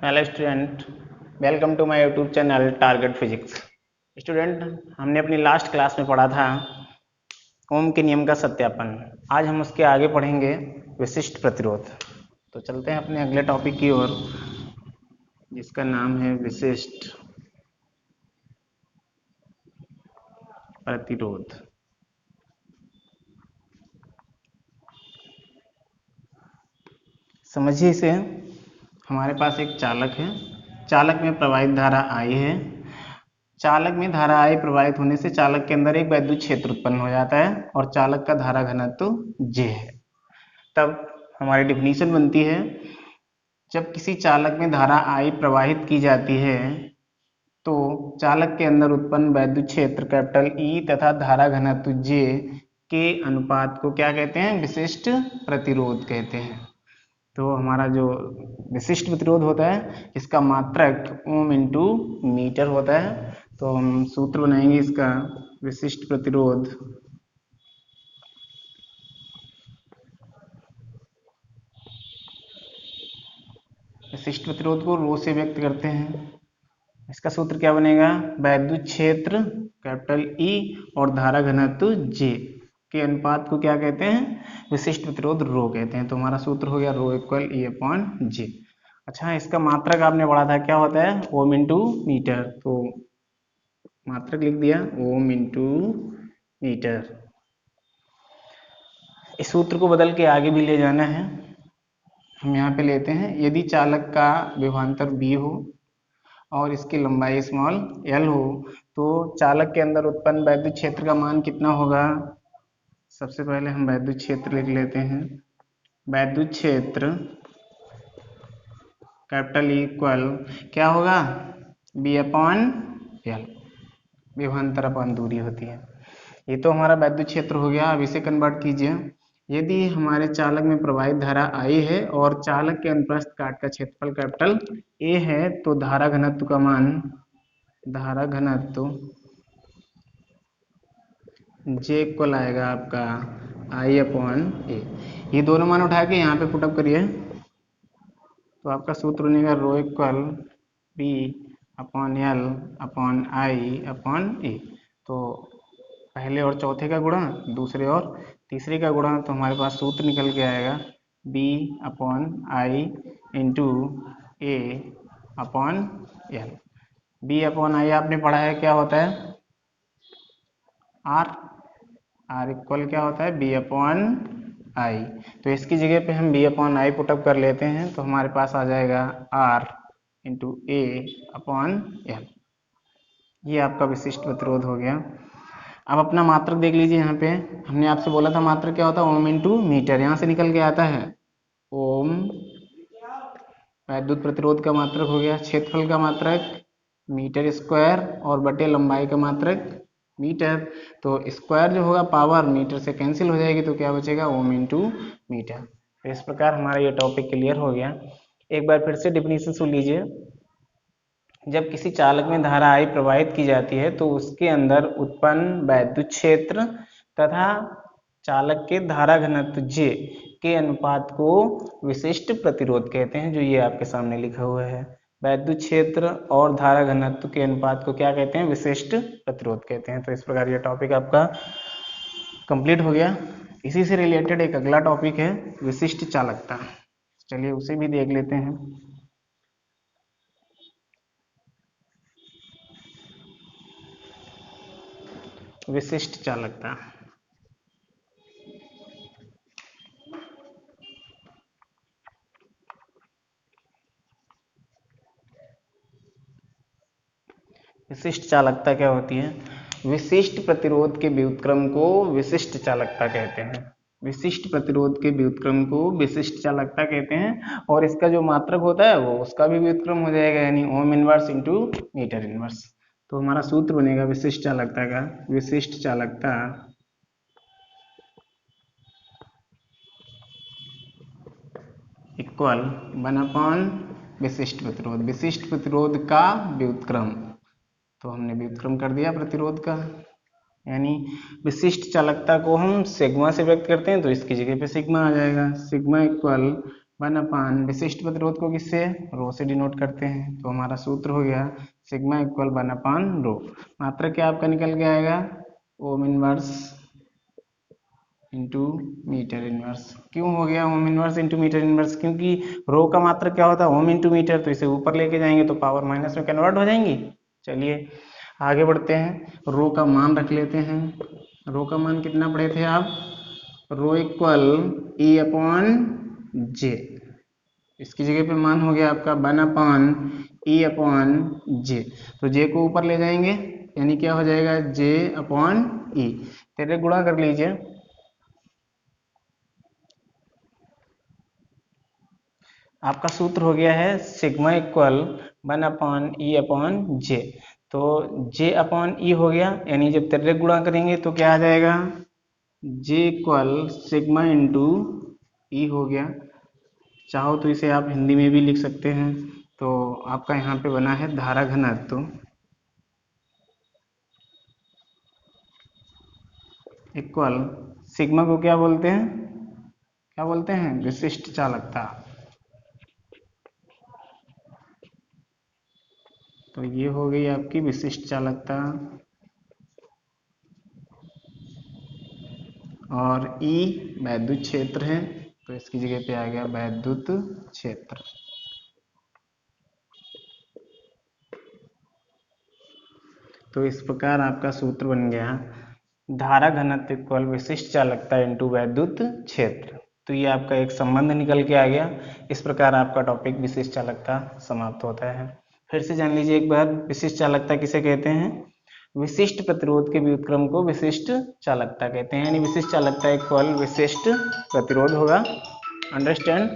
Hello student, welcome to my YouTube channel target physics. Student, हमने अपनी last class में पढ़ा था ओम के नियम का सत्यापन। आज हम उसके आगे पढ़ेंगे विशिष्ट प्रतिरोध। तो चलते हैं अपने अगले टॉपिक की ओर, जिसका नाम है विशिष्ट प्रतिरोध। समझिए इसे। हमारे पास एक चालक है, चालक में प्रवाहित धारा I है। चालक में धारा I प्रवाहित होने से चालक के अंदर एक वैद्युत क्षेत्र उत्पन्न हो जाता है और चालक का धारा घनत्व J है। तब हमारी डेफिनेशन बनती है, जब किसी चालक में धारा I प्रवाहित की जाती है तो चालक के अंदर उत्पन्न वैद्युत क्षेत्र कैपिटल E तथा धारा घनत्व J के अनुपात को क्या कहते हैं? विशिष्ट प्रतिरोध कहते हैं। तो हमारा जो विशिष्ट प्रतिरोध होता है, इसका मात्रक ओम इंटू मीटर होता है। तो हम सूत्र बनाएंगे इसका, विशिष्ट प्रतिरोध विशिष्ट प्रतिरोध को रो से व्यक्त करते हैं। इसका सूत्र क्या बनेगा? वैद्युत क्षेत्र कैपिटल E और धारा घनत्व J के अनुपात को क्या कहते हैं? विशिष्ट प्रतिरोध रो कहते हैं। तो हमारा सूत्र हो गया rho equal E upon J। अच्छा, इसका मात्रक आपने पढ़ा था, क्या होता है? Ohm into meter. तो मात्रक लिख दिया ओम इंटू मीटर। इस सूत्र को बदल के आगे भी ले जाना है। हम यहाँ पे लेते हैं, यदि चालक का विभवांतर B हो और इसकी लंबाई स्मॉल l हो तो चालक के अंदर उत्पन्न वैद्युत क्षेत्र का मान कितना होगा? सबसे पहले हम वैद्युत क्षेत्र लिख लेते हैं। वैद्युत क्षेत्र कैपिटल E इक्वल क्या होगा? B अपॉन l, विभवांतर अपन दूरी होती है। ये तो हमारा वैद्युत क्षेत्र हो गया। अब इसे कन्वर्ट कीजिए। यदि हमारे चालक में प्रवाहित धारा I है और चालक के अनुप्रस्थ काट का क्षेत्रफल कैपिटल A है तो धारा घनत्व का मान, धारा घनत्व J इक्वल आएगा आपका I अपॉन A। ये दोनों मान उठा के यहाँ पे पुटअप करिए तो आपका सूत्र बनेगा rho equal B upon L upon I upon A। तो पहले और चौथे का गुणा, दूसरे और तीसरे का गुणा, तो हमारे पास सूत्र निकल के आएगा B upon I into A upon L। B upon I आपने पढ़ा है, क्या होता है? R इक्वल क्या होता है? B upon I। तो इसकी जगह पे हम B अपॉन I पुटअप कर लेते हैं तो हमारे पास आ जाएगा R into A upon L। ये आपका विशिष्ट प्रतिरोध हो गया। अब अपना मात्रक देख लीजिए। यहाँ पे हमने आपसे बोला था मात्रक क्या होता है? Ohm into meter. यहाँ से निकल के आता है ओम, वैद्युत प्रतिरोध का मात्रक हो गया, क्षेत्रफल का मात्रक मीटर स्क्वायर और बटे लंबाई का मात्रक मीटर। तो स्क्वायर जो होगा पावर मीटर से कैंसिल हो जाएगी, तो क्या बचेगा? Ohm into meter. तो इस प्रकार हमारा ये टॉपिक क्लियर हो गया। एक बार फिर से डेफिनेशन सुन लीजिए। जब किसी चालक में धारा I प्रवाहित की जाती है तो उसके अंदर उत्पन्न वैद्युत क्षेत्र तथा चालक के धारा घनत्व J के अनुपात को विशिष्ट प्रतिरोध कहते हैं, जो ये आपके सामने लिखा हुआ है। वैद्युत क्षेत्र और धारा घनत्व के अनुपात को क्या कहते हैं? विशिष्ट प्रतिरोध कहते हैं। तो इस प्रकार ये टॉपिक आपका कंप्लीट हो गया। इसी से रिलेटेड एक अगला टॉपिक है विशिष्ट चालकता। चलिए उसे भी देख लेते हैं। विशिष्ट चालकता। विशिष्ट चालकता क्या होती है? विशिष्ट प्रतिरोध के व्युत्क्रम को विशिष्ट चालकता कहते हैं। विशिष्ट प्रतिरोध के व्युत्क्रम को विशिष्ट चालकता कहते हैं और इसका जो मात्रक होता है वो उसका भी व्युत्क्रम हो जाएगा, यानी ohm inverse into meter inverse. तो हमारा सूत्र बनेगा विशिष्ट चालकता का, विशिष्ट चालकता इक्वल 1 विशिष्ट प्रतिरोध, विशिष्ट प्रतिरोध का व्युत्क्रम। तो हमने व्युत्क्रम कर दिया प्रतिरोध का, यानी विशिष्ट चालकता को हम सिग्मा से व्यक्त करते हैं तो इसकी जगह पे सिग्मा आ जाएगा। सिग्मा इक्वल 1 विशिष्ट प्रतिरोध को किससे, रो से डिनोट करते हैं। तो हमारा सूत्र हो गया सिग्मा इक्वल 1/रो। मात्रक क्या आपका निकल के आएगा, ohm inverse into meter inverse. क्यों हो गया ohm inverse into meter inverse, क्योंकि रो का मात्रक क्या होता है, ओम इंटू मीटर, तो इसे ऊपर लेके जाएंगे तो पावर माइनस में कन्वर्ट हो जाएंगी। चलिए आगे बढ़ते हैं, रो का मान रख लेते हैं। रो का मान कितना पढ़े थे आप, रो इक्वल ई अपॉन जे। इसकी जगह पे मान हो गया आपका 1/E/J। तो जे को ऊपर ले जाएंगे यानी क्या हो जाएगा, J/E। तेरे गुणा कर लीजिए, आपका सूत्र हो गया है सिग्मा इक्वल 1/E/J। तो J/E हो गया, यानी जब तेरे गुणा करेंगे तो क्या आ जाएगा, J इक्वल सिग्मा इंटू ई हो गया। चाहो तो इसे आप हिंदी में भी लिख सकते हैं। तो आपका यहाँ पे बना है धारा घनत्व इक्वल सिग्मा को क्या बोलते हैं, क्या बोलते हैं, विशिष्ट चालकता। तो ये हो गई आपकी विशिष्ट चालकता, और ई वैद्युत क्षेत्र है, तो इसकी जगह पे आ गया वैद्युत क्षेत्र। तो इस प्रकार आपका सूत्र बन गया धारा घनत्व इक्वल विशिष्ट चालकता इंटू वैद्युत क्षेत्र। तो ये आपका एक संबंध निकल के आ गया। इस प्रकार आपका टॉपिक विशिष्ट चालकता समाप्त होता है। फिर से जान लीजिए एक बार, विशिष्ट चालकता किसे कहते हैं, विशिष्ट प्रतिरोध के व्युत्क्रम को विशिष्ट चालकता कहते हैं, यानी विशिष्ट चालकता इक्वल विशिष्ट प्रतिरोध होगा। अंडरस्टैंड।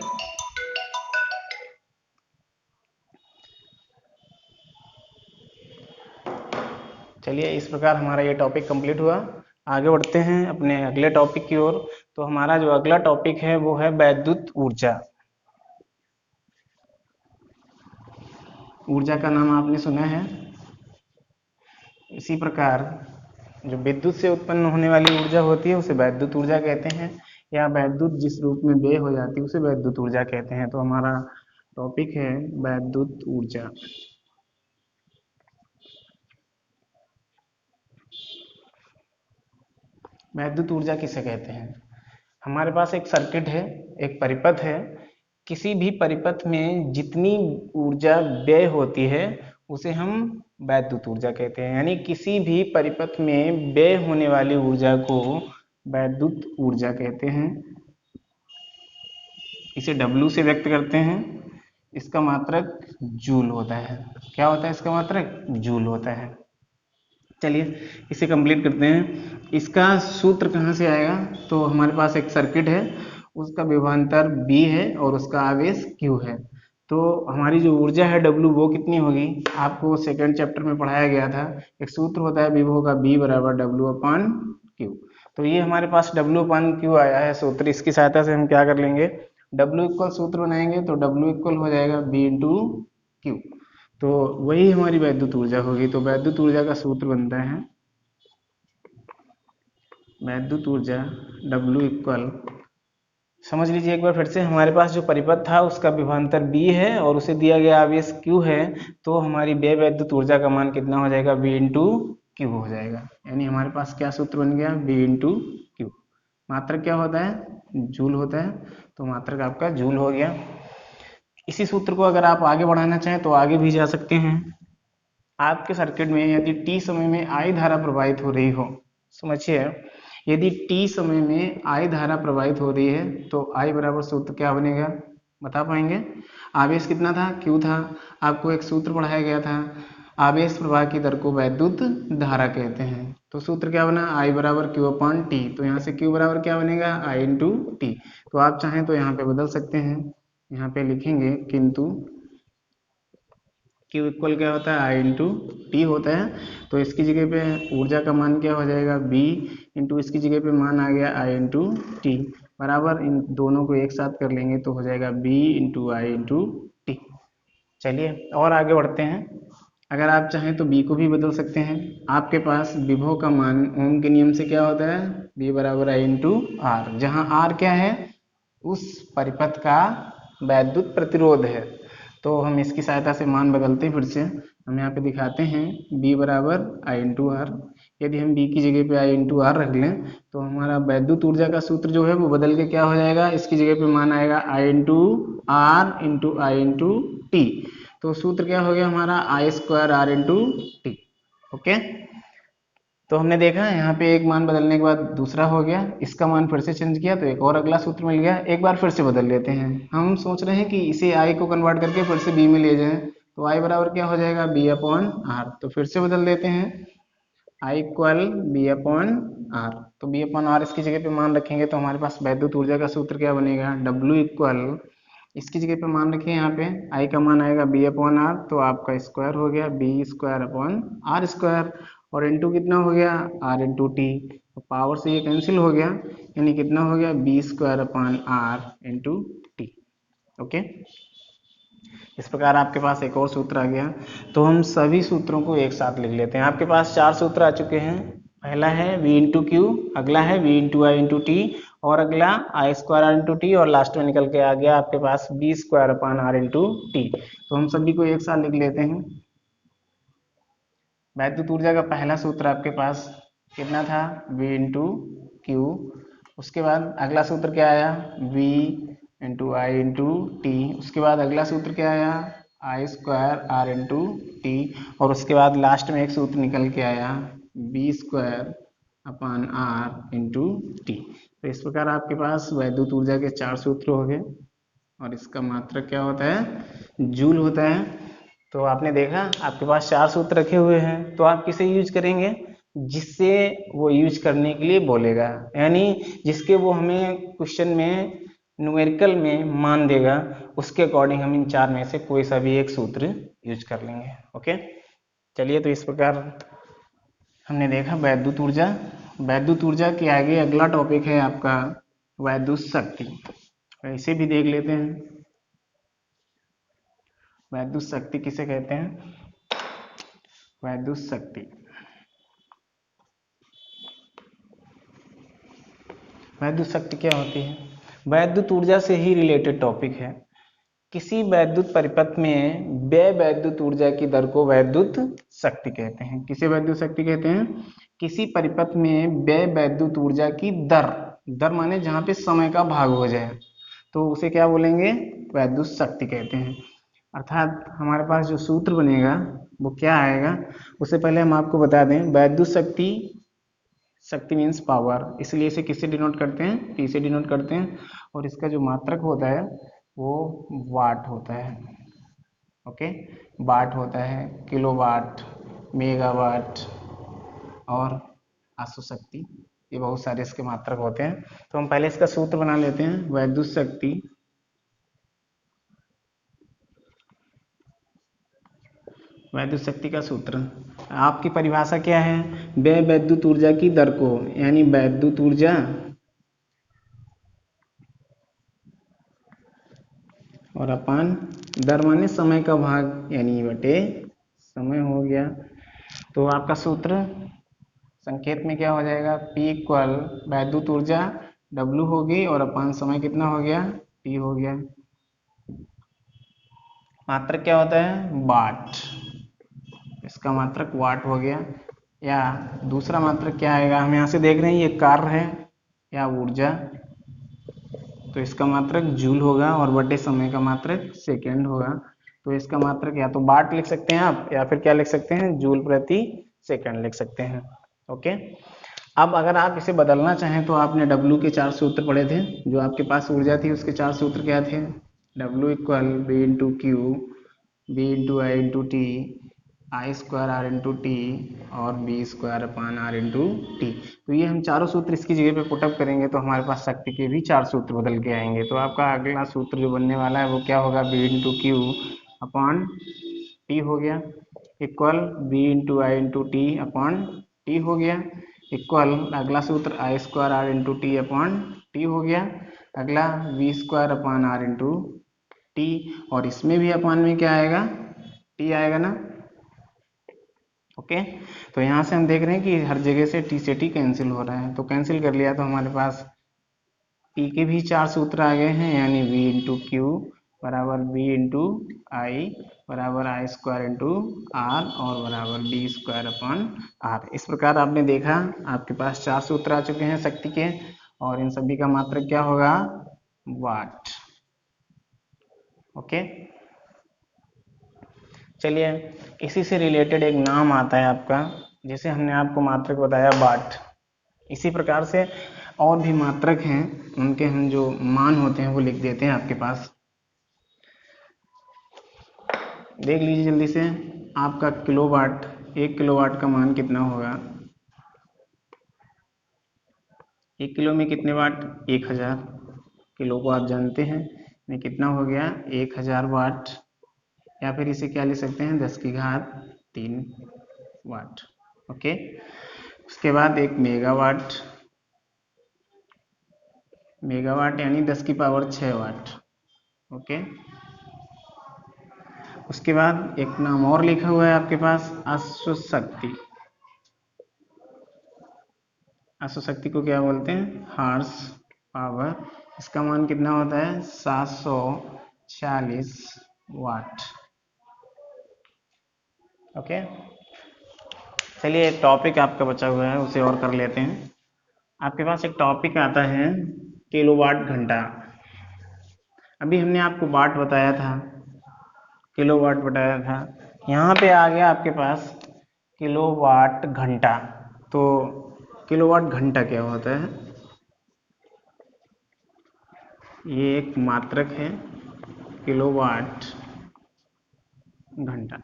चलिए इस प्रकार हमारा ये टॉपिक कंप्लीट हुआ। आगे बढ़ते हैं अपने अगले टॉपिक की ओर। तो हमारा जो अगला टॉपिक है वो है वैद्युत ऊर्जा। ऊर्जा का नाम आपने सुना है। इसी प्रकार जो विद्युत से उत्पन्न होने वाली ऊर्जा होती है उसे वैद्युत ऊर्जा कहते हैं, या वैद्युत जिस रूप में व्यय हो जाती है उसे वैद्युत ऊर्जा कहते हैं। तो हमारा टॉपिक है वैद्युत ऊर्जा। वैद्युत ऊर्जा किसे कहते हैं, हमारे पास एक सर्किट है, एक परिपथ है, किसी भी परिपथ में जितनी ऊर्जा व्यय होती है उसे हम वैद्युत ऊर्जा कहते हैं, यानी किसी भी परिपथ में व्यय होने वाली ऊर्जा को वैद्युत ऊर्जा कहते हैं। इसे W से व्यक्त करते हैं। इसका मात्रक जूल होता है। क्या होता है इसका मात्रक, जूल होता है। चलिए इसे कंप्लीट करते हैं। इसका सूत्र कहाँ से आएगा, तो हमारे पास एक सर्किट है, उसका विभवांतर B है और उसका आवेश Q है। तो हमारी जो ऊर्जा है W वो कितनी होगी, आपको सेकंड चैप्टर में पढ़ाया गया था। एक सूत्र होता है विभव का B बराबर W/Q। तो ये हमारे पास W/Q आया है सूत्र। इसकी सहायता से हम क्या कर लेंगे, W इक्वल सूत्र बनाएंगे तो W इक्वल हो जाएगा B इंटू Q। तो वही हमारी वैद्युत ऊर्जा होगी। तो वैद्युत ऊर्जा का सूत्र बनता है वैद्युत ऊर्जा W इक्वल, समझ लीजिए एक बार फिर से, हमारे पास जो परिपथ था उसका विभवांतर B है और उसे दिया गया आवेश Q है। तो हमारी व्यय वैद्युत ऊर्जा का मान कितना हो जाएगा, V इंटू Q हो जाएगा। यानी हमारे पास क्या सूत्र बन गया, V इंटू Q। मात्रक क्या होता है, जूल होता है। तो मात्रक आपका जूल हो गया। इसी सूत्र को अगर आप आगे बढ़ाना चाहें तो आगे भी जा सकते हैं। आपके सर्किट में यदि t समय में I धारा प्रवाहित हो रही हो, समझिए यदि t समय में I धारा प्रवाहित हो रही है तो I बराबर सूत्र क्या बनेगा, बता पाएंगे। आवेश कितना था, Q था। आपको एक सूत्र पढ़ाया गया था, आवेश प्रवाह की दर को वैद्युत धारा कहते हैं। तो सूत्र क्या बना, I बराबर Q/T। तो यहाँ से Q बराबर क्या बनेगा, I इंटू टी। तो आप चाहें तो यहाँ पे बदल सकते हैं, यहाँ पे लिखेंगे किंतु Q इक्वल क्या होता है, I इंटू टी होता है। तो इसकी जगह पे ऊर्जा का मान क्या हो जाएगा, B इंटू इसकी जगह पे मान आ गया I इंटू टी बराबर, इन दोनों को एक साथ कर लेंगे तो हो जाएगा B into I into T. चलिए और आगे बढ़ते हैं। अगर आप चाहें तो B को भी बदल सकते हैं। आपके पास विभव का मान ओम के नियम से क्या होता है, B बराबर I इंटू आर, जहाँ R क्या है उस परिपथ का वैद्युत प्रतिरोध है। तो हम इसकी सहायता से मान बदलते हैं, फिर से हम यहाँ पे दिखाते हैं B बराबर I/R। यदि हम B की जगह पे I/R रख लें तो हमारा वैद्युत ऊर्जा का सूत्र जो है वो बदल के क्या हो जाएगा, इसकी जगह पे मान आएगा I/R इंटू I/T। तो सूत्र क्या हो गया हमारा I²R/T। ओके, तो हमने देखा यहाँ पे एक मान बदलने के बाद दूसरा हो गया, इसका मान फिर से चेंज किया तो एक और अगला सूत्र मिल गया। एक बार फिर से बदल लेते हैं, हम सोच रहे हैं कि इसे I को कन्वर्ट करके फिर से B में ले जाएं, तो I बराबर क्या हो जाएगा B/R। तो फिर से बदल देते हैं, I इक्वल B/R। तो B/R इसकी जगह पे मान रखेंगे तो हमारे पास वैद्युत ऊर्जा का सूत्र क्या बनेगा, W इक्वल, इसकी जगह पे मान रखिए यहाँ पे I का मान आएगा B/R, तो आपका स्क्वायर हो गया B²/R², और इंटू कितना हो गया R/T। तो पावर से ये कैंसिल हो गया, यानी कितना हो गया B²/R/T। ओके, इस प्रकार आपके पास एक और सूत्र आ गया। तो हम सभी सूत्रों को एक साथ लिख लेते हैं। आपके पास 4 सूत्र आ चुके हैं। पहला है V/Q, अगला है V/I/T, और अगला I²R/T, और लास्ट में निकल के आ गया आपके पास B²/R/T। तो हम सभी को एक साथ लिख लेते हैं। वैद्युत ऊर्जा का पहला सूत्र आपके पास कितना था, V/Q। उसके बाद अगला सूत्र क्या आया, V/I/T। उसके बाद अगला सूत्र क्या आया, I²R/T। और उसके बाद लास्ट में एक सूत्र निकल के आया B²/R/T। तो इस प्रकार आपके पास वैद्युत ऊर्जा के 4 सूत्र हो गए, और इसका मात्रक क्या होता है, जूल होता है। तो आपने देखा आपके पास 4 सूत्र रखे हुए हैं, तो आप किसे यूज करेंगे, जिससे वो यूज करने के लिए बोलेगा, यानी जिसके वो हमें क्वेश्चन में न्यूमेरिकल में मान देगा, उसके अकॉर्डिंग हम इन 4 में से कोई सा भी एक सूत्र यूज कर लेंगे। ओके, चलिए, तो इस प्रकार हमने देखा वैद्युत ऊर्जा। वैद्युत ऊर्जा के आगे अगला टॉपिक है आपका वैद्युत शक्ति। इसे भी देख लेते हैं। वैद्युत शक्ति किसे कहते हैं, वैद्युत शक्ति, वैद्युत शक्ति क्या होती है, वैद्युत ऊर्जा से ही रिलेटेड टॉपिक है। किसी वैद्युत परिपथ में व्यय वैद्युत ऊर्जा की दर को वैद्युत शक्ति कहते हैं। किसे वैद्युत शक्ति कहते हैं, किसी परिपथ में व्यय वैद्युत ऊर्जा की दर, दर माने जहां पे समय का भाग हो जाए, तो उसे क्या बोलेंगे, वैद्युत शक्ति कहते हैं। अर्थात हमारे पास जो सूत्र बनेगा वो क्या आएगा, उससे पहले हम आपको बता दें, वैद्युत शक्ति, शक्ति मीन्स पावर, इसलिए इसे किससे डिनोट करते हैं, P से डिनोट करते हैं, और इसका जो मात्रक होता है वो वाट होता है। ओके, वाट होता है, किलोवाट, मेगावाट और आसु शक्ति, ये बहुत सारे इसके मात्रक होते हैं। तो हम पहले इसका सूत्र बना लेते हैं। वैद्युत शक्ति, वैद्युत शक्ति का सूत्र, आपकी परिभाषा क्या है, व्यय वैद्युत ऊर्जा की दर को, यानी वैद्युत ऊर्जा और अपान दर माने समय का भाग, यानी बटे समय हो गया। तो आपका सूत्र संकेत में क्या हो जाएगा, P इक्वल वैद्युत ऊर्जा W होगी और अपान समय कितना हो गया, T हो गया। मात्रक क्या होता है, वाट, इसका मात्रक वाट हो गया। या दूसरा मात्रक क्या आएगा, हम यहाँ से देख रहे हैं ये कार्य है या ऊर्जा, तो इसका मात्रक जूल होगा, और बटे समय का मात्रक सेकेंड होगा। तो इसका मात्रक या तो वाट लिख सकते हैं आप, या फिर क्या लिख सकते हैं, जूल प्रति सेकंड लिख सकते हैं। ओके, अब अगर आप इसे बदलना चाहें तो आपने W के 4 सूत्र पढ़े थे, जो आपके पास ऊर्जा थी उसके 4 सूत्र क्या थे, W equal B/Q, B/I/T, I²R/T और B²/R/T। तो ये हम चारों सूत्र इसकी जगह पे पुटअप करेंगे तो हमारे पास शक्ति के भी 4 सूत्र बदल के आएंगे। तो आपका अगला सूत्र जो बनने वाला है वो क्या होगा, B/Q/T हो गया, इक्वल B/I/T/T हो गया, इक्वल अगला सूत्र I²R/T/T हो गया, अगला V²/R/T, और इसमें भी अपान में क्या आएगा, T आएगा ना। ओके, तो यहाँ से हम देख रहे हैं कि हर जगह से T से T कैंसिल हो रहा है, तो कैंसिल कर लिया तो हमारे पास P के भी 4 सूत्र आ गए हैं, यानी V/Q, बराबर बी इंटू आई बराबर आई स्क्वायर इंटू आर और बराबर बी स्क्वायर अपॉन आर। इस प्रकार आपने देखा आपके पास 4 सूत्र आ चुके हैं शक्ति के, और इन सभी का मात्रक क्या होगा, वाट। ओके, चलिए इसी से रिलेटेड एक नाम आता है आपका, जैसे हमने आपको मात्रक बताया वाट, इसी प्रकार से और भी मात्रक हैं, उनके हम जो मान होते हैं वो लिख देते हैं आपके पास। देख लीजिए जल्दी से, आपका किलोवाट, 1 किलोवाट का मान कितना होगा, 1 किलो में कितने वाट, 1000 किलो को आप जानते हैं, में कितना हो गया 1000 वाट, या फिर इसे क्या लिख सकते हैं 10 की घात 3 वाट। ओके, उसके बाद एक मेगावाट, मेगावाट यानी 10 की पावर 6 वाट। ओके, उसके बाद एक नाम और लिखा हुआ है आपके पास, अश्वशक्ति। अश्वशक्ति को क्या बोलते हैं, हॉर्स पावर। इसका मान कितना होता है 740 वाट। ओके, चलिए एक टॉपिक आपका बचा हुआ है उसे और कर लेते हैं। आपके पास एक टॉपिक आता है किलोवाट घंटा। अभी हमने आपको वाट बताया था, किलोवाट बताया था, यहाँ पे आ गया आपके पास किलोवाट घंटा। तो किलोवाट घंटा क्या होता है, ये एक मात्रक है किलोवाट घंटा।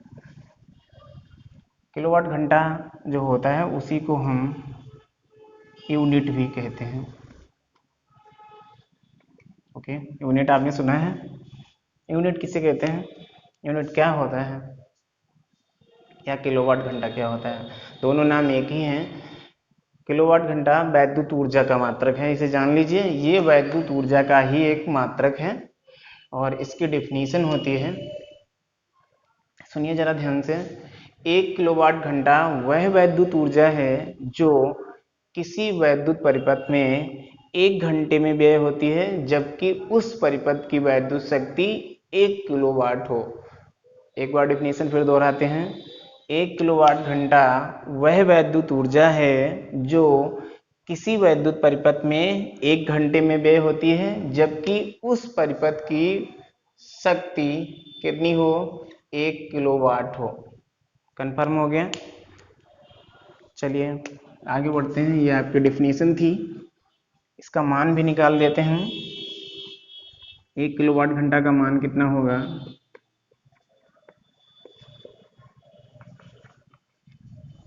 किलोवाट घंटा जो होता है उसी को हम यूनिट भी कहते हैं। ओके, यूनिट आपने सुना है, यूनिट किसे कहते हैं, यूनिट क्या होता है, या किलोवाट घंटा क्या होता है, दोनों नाम एक ही हैं। किलोवाट घंटा वैद्युत ऊर्जा का मात्रक है, इसे जान लीजिए, ये वैद्युत ऊर्जा का ही एक मात्रक है, और इसकी डेफिनेशन होती है, सुनिए जरा ध्यान से, 1 किलोवाट घंटा वह वैद्युत ऊर्जा है जो किसी वैद्युत परिपथ में 1 घंटे में व्यय होती है, जबकि उस परिपथ की वैद्युत शक्ति 1 किलोवाट हो। एक बार डेफिनेशन फिर दोहराते हैं, 1 किलोवाट घंटा वह वैद्युत ऊर्जा है जो किसी वैद्युत परिपथ में 1 घंटे में व्यय होती है, जबकि उस परिपथ की शक्ति कितनी हो, 1 किलोवाट हो। कंफर्म हो गया। चलिए आगे बढ़ते हैं, ये आपकी डेफिनेशन थी, इसका मान भी निकाल देते हैं। 1 किलोवाट घंटा का मान कितना होगा,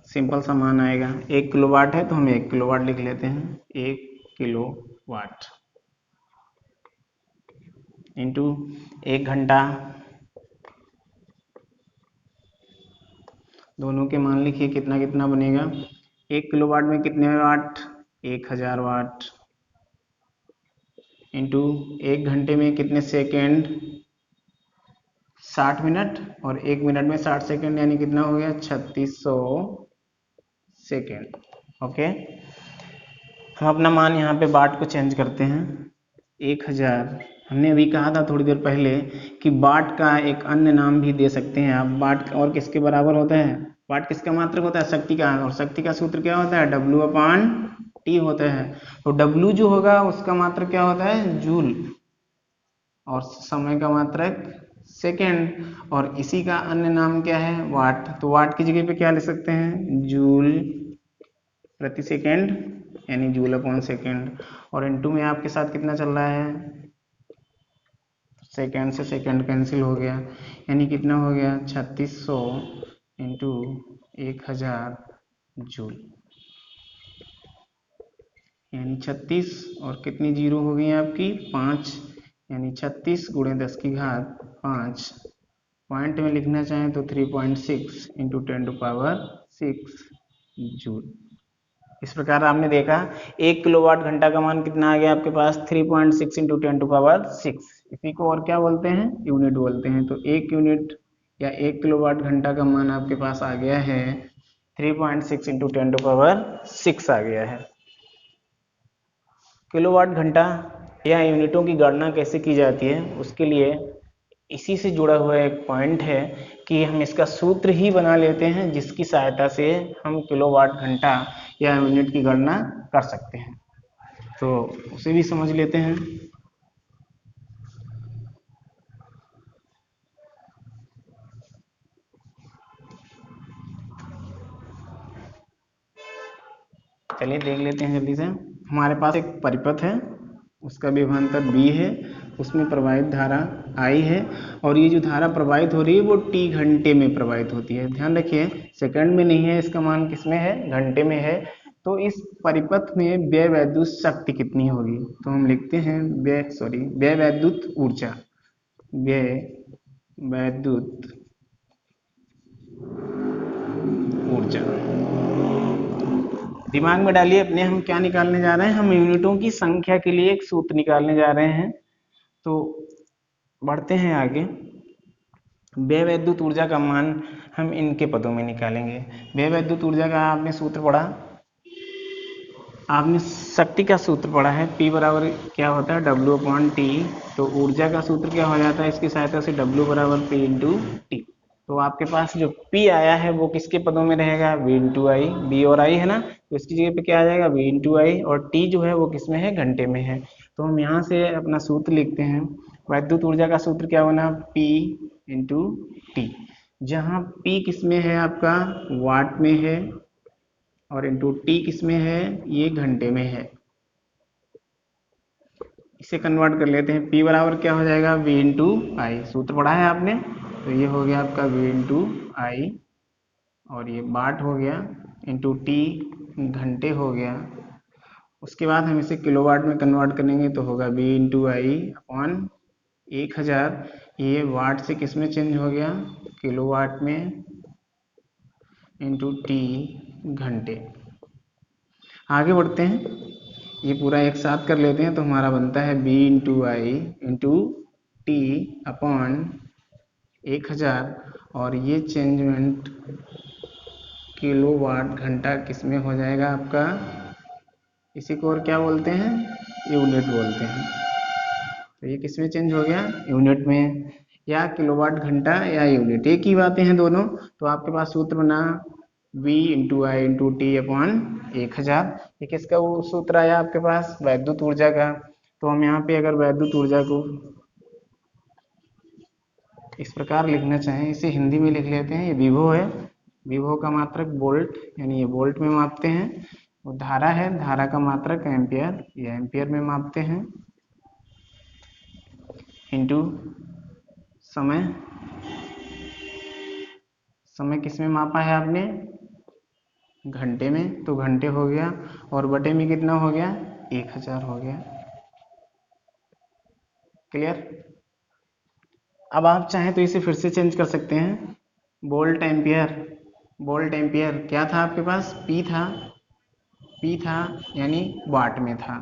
सिंपल सा मान आएगा, 1 किलोवाट है तो हम 1 किलोवाट लिख लेते हैं, 1 किलोवाट इंटू 1 घंटा, दोनों के मान लिखिए कितना कितना बनेगा, 1 किलोवाट में कितने वाट, 1000 वाट, इंटू 1 घंटे में कितने सेकेंड, 60 मिनट, और 1 मिनट में 60 सेकेंड यानी कितना हो गया 3600 सेकेंड। ओके, हम अपना मान यहाँ पे वाट को चेंज करते हैं, 1000। हमने अभी कहा था थोड़ी देर पहले कि वाट का एक अन्य नाम भी दे सकते हैं आप, वाट और किसके बराबर होता है, वाट किसका मात्रक होता है, शक्ति का, और शक्ति का सूत्र क्या होता है, W/T होता है। तो W जो होगा उसका मात्रक क्या होता है, जूल, और समय का मात्रक सेकेंड, और इसी का अन्य नाम क्या है, वाट। तो वाट की जगह पे क्या ले सकते हैं, जूल प्रति सेकेंड, यानी जूल अपॉन सेकेंड, और इनटू में आपके साथ कितना चल रहा है, सेकेंड से सेकेंड कैंसिल हो गया, यानी कितना हो गया 3600 इंटू 1000 जूल, यानी 36, और कितनी जीरो हो गई आपकी 5, यानी 36 गुणे 10 की घात 5, पॉइंट में लिखना चाहें तो 3.6 इंटू 10⁻6 जूल। इस प्रकार आपने देखा 1 किलोवाट घंटा का मान कितना आ गया आपके पास, 3.6 इंटू 10⁻6। इसी को और क्या बोलते हैं, यूनिट बोलते हैं। तो 1 यूनिट या 1 किलोवाट घंटा का मान आपके पास आ गया है 3.6 इंटू 10⁻6 आ गया है। किलोवाट घंटा या यूनिटों की गणना कैसे की जाती है, उसके लिए इसी से जुड़ा हुआ एक पॉइंट है कि हम इसका सूत्र ही बना लेते हैं, जिसकी सहायता से हम किलोवाट घंटा या यूनिट की गणना कर सकते हैं। तो उसे भी समझ लेते हैं। चलिए देख लेते हैं जल्दी से। हमारे पास एक परिपथ है, उसका विभवांतर B है, उसमें प्रवाहित धारा I है, और ये जो धारा प्रवाहित हो रही है वो T घंटे में प्रवाहित होती है। ध्यान रखिए सेकंड में नहीं है, इसका मान किस में है, घंटे में है। तो इस परिपथ में व्यय वैद्युत शक्ति कितनी होगी, तो हम लिखते हैं व्यय वैद्युत ऊर्जा, व्यय वैद्युत ऊर्जा। दिमाग में डालिए अपने, हम क्या निकालने जा रहे हैं, हम यूनिटों की संख्या के लिए एक सूत्र निकालने जा रहे हैं। तो बढ़ते हैं आगे। व्यय वैद्युत ऊर्जा का मान हम इनके पदों में निकालेंगे। व्यय वैद्युत ऊर्जा का आपने सूत्र पढ़ा, आपने शक्ति का सूत्र पढ़ा है, P बराबर क्या होता है, W/T। तो ऊर्जा का सूत्र क्या हो जाता है इसकी सहायता से, W बराबर P × T। तो आपके पास जो P आया है वो किसके पदों में रहेगा, V × I। B और I है ना, तो इसकी जगह पे क्या आ जाएगा, V × I, और T जो है वो किस में है, घंटे में है। तो हम यहाँ से अपना सूत्र लिखते हैं। वैद्युत ऊर्जा का सूत्र क्या बना, P × T, जहाँ P किस में है आपका, वाट में है, और इंटू T किस में है, ये घंटे में है। इसे कन्वर्ट कर लेते हैं। P बराबर क्या हो जाएगा, V × I, सूत्र पढ़ा है आपने, तो ये हो गया आपका V × I, और ये वाट हो गया, इंटू T घंटे हो गया। उसके बाद हम इसे किलोवाट में कन्वर्ट करेंगे तो होगा V × I/ 1000। ये वाट से किस में चेंज हो गया, किलोवाट में, इंटू T घंटे। आगे बढ़ते हैं, ये पूरा एक साथ कर लेते हैं तो हमारा बनता है V × I × T अपॉन 1000, और ये चेंजमेंट किलोवाट घंटा किस में हो जाएगा आपका, इसी को और क्या बोलते हैं, यूनिट बोलते हैं। तो ये किस में चेंज हो गया, यूनिट में, या किलोवाट घंटा या यूनिट, एक ही बातें हैं दोनों। तो आपके पास सूत्र बना V × I × T अपॉन 1000। ये किसका वो सूत्र आया आपके पास, वैद्युत ऊर्जा का। तो हम यहाँ पे अगर वैद्युत ऊर्जा को इस प्रकार लिखना चाहें, इसे हिंदी में लिख लेते हैं। ये विभव है, विभव का मात्रक वोल्ट, यानी ये वोल्ट में मापते हैं। वो धारा है, धारा का मात्रक एम्पियर, ये एम्पियर में मापते हैं, इंटू समय, समय किस में मापा है आपने, घंटे में, तो घंटे हो गया, और बटे में कितना हो गया, 1000 हो गया। क्लियर। अब आप चाहें तो इसे फिर से चेंज कर सकते हैं, वोल्ट एम्पियर, वोल्ट एम्पियर क्या था आपके पास, P था, यानी वाट में था,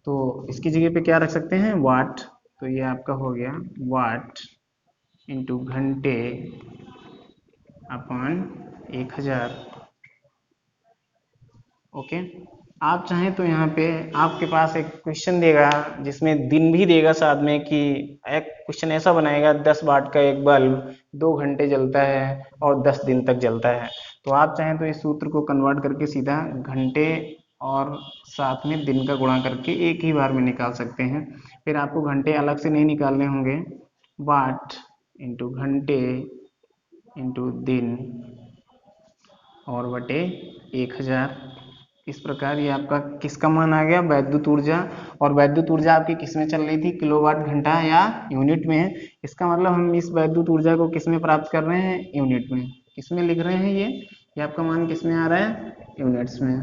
तो इसकी जगह पे क्या रख सकते हैं, वाट। तो ये आपका हो गया वाट इंटू घंटे अपॉन 1000। ओके। आप चाहें तो यहाँ पे आपके पास एक क्वेश्चन देगा जिसमें दिन भी देगा साथ में, कि एक क्वेश्चन ऐसा बनाएगा 10 वाट का एक बल्ब 2 घंटे जलता है और 10 दिन तक जलता है। तो आप चाहें तो इस सूत्र को कन्वर्ट करके सीधा घंटे और साथ में दिन का गुणा करके एक ही बार में निकाल सकते हैं। फिर आपको घंटे अलग से नहीं निकालने होंगे, वाट इंटू घंटे इंटू दिन और बटे 1000। इस प्रकार ये आपका किसका मान आ गया, वैद्युत ऊर्जा। और वैद्युत ऊर्जा आपकी किस में चल रही थी, किलोवाट घंटा या यूनिट में। इसका मतलब हम इस वैद्युत ऊर्जा को किस में प्राप्त कर रहे हैं, यूनिट में। किस में लिख रहे हैं ये आपका मान किस में आ रहा है, यूनिट्स में।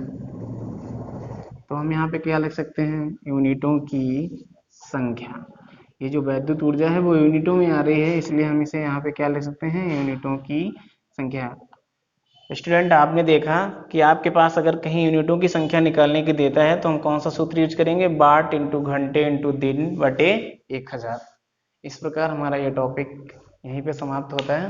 तो हम यहाँ पे क्या लिख सकते हैं, यूनिटों की संख्या। ये जो वैद्युत ऊर्जा है वो यूनिटों में आ रही है, इसलिए हम इसे यहाँ पे क्या लिख सकते हैं, यूनिटों की संख्या। स्टूडेंट आपने देखा कि आपके पास अगर कहीं यूनिटों की संख्या निकालने की देता है तो हम कौन सा सूत्र यूज करेंगे, वाट इंटू घंटे इंटू दिन बटे 1000। इस प्रकार हमारा ये टॉपिक यहीं पे समाप्त होता है।